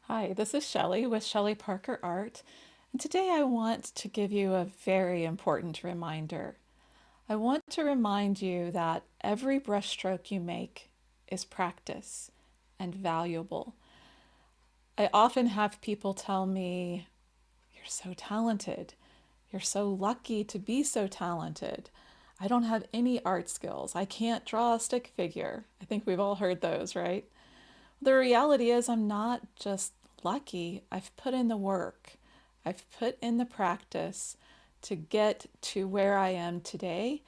Hi, this is Shelly with Shelly Parker Art, and today I want to give you a very important reminder. I want to remind you that every brushstroke you make is practice and valuable. I often have people tell me, "You're so talented. You're so lucky to be so talented. I don't have any art skills. I can't draw a stick figure." I think we've all heard those, right? The reality is, I'm not just lucky. I've put in the work, I've put in the practice to get to where I am today,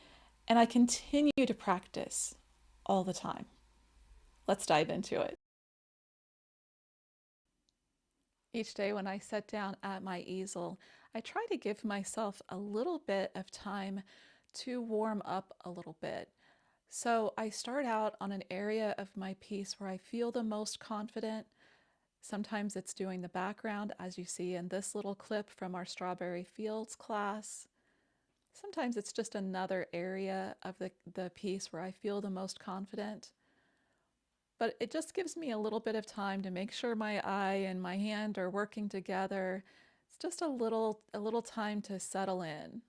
and I continue to practice all the time. Let's dive into it. Each day when I sit down at my easel, I try to give myself a little bit of time to warm up a little bit. So I start out on an area of my piece where I feel the most confident. Sometimes it's doing the background, as you see in this little clip from our Strawberry Fields class. Sometimes it's just another area of the piece where I feel the most confident. But it just gives me a little bit of time to make sure my eye and my hand are working together. It's just a little time to settle in.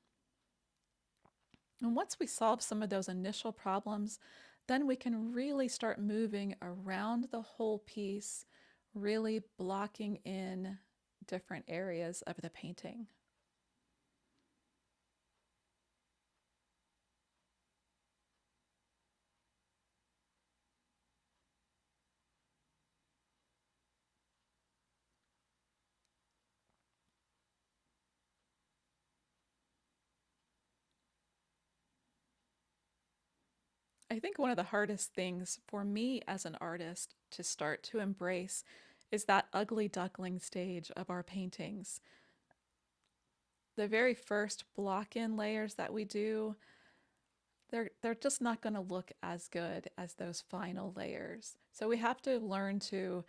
And once we solve some of those initial problems, then we can really start moving around the whole piece, really blocking in different areas of the painting. I think one of the hardest things for me as an artist to start to embrace is that ugly duckling stage of our paintings. The very first block in layers that we do, they're just not going to look as good as those final layers. So we have to learn to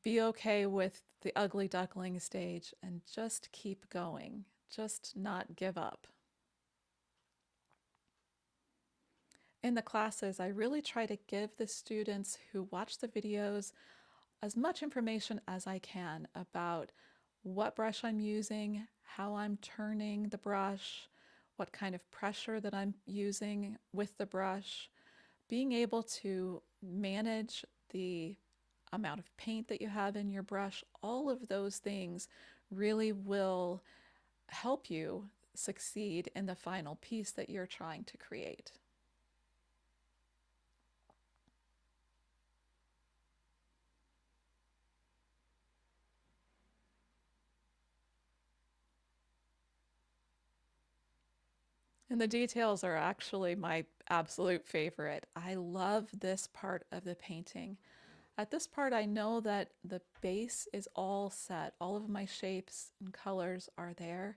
be okay with the ugly duckling stage and just keep going, just not give up. In the classes, I really try to give the students who watch the videos as much information as I can about what brush I'm using, how I'm turning the brush, what kind of pressure that I'm using with the brush, being able to manage the amount of paint that you have in your brush. All of those things really will help you succeed in the final piece that you're trying to create. And the details are actually my absolute favorite. I love this part of the painting. At this part, I know that the base is all set. All of my shapes and colors are there.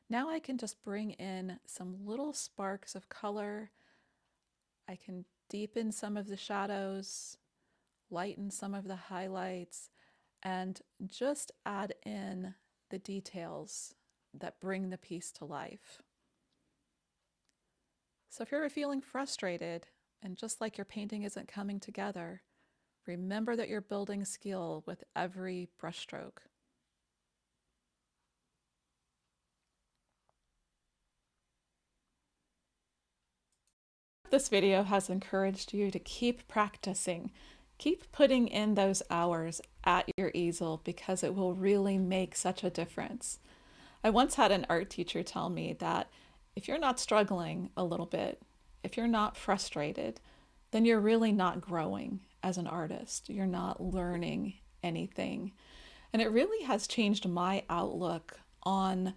Now I can just bring in some little sparks of color. I can deepen some of the shadows, lighten some of the highlights, and just add in the details that bring the piece to life. So if you're feeling frustrated and just like your painting isn't coming together, remember that you're building skill with every brushstroke. This video has encouraged you to keep practicing, keep putting in those hours at your easel because it will really make such a difference. I once had an art teacher tell me that if you're not struggling a little bit, if you're not frustrated, then you're really not growing as an artist. You're not learning anything. And it really has changed my outlook on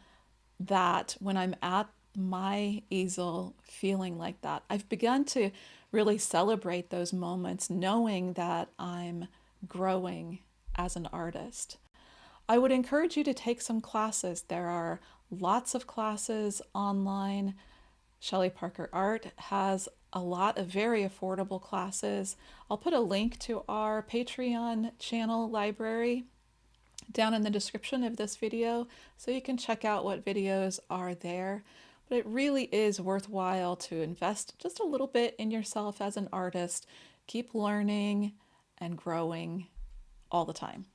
that when I'm at my easel feeling like that. I've begun to really celebrate those moments, knowing that I'm growing as an artist. I would encourage you to take some classes. There are lots of classes online. Shelly Parker Art has a lot of very affordable classes. I'll put a link to our Patreon channel library down in the description of this video so you can check out what videos are there. But it really is worthwhile to invest just a little bit in yourself as an artist. Keep learning and growing all the time.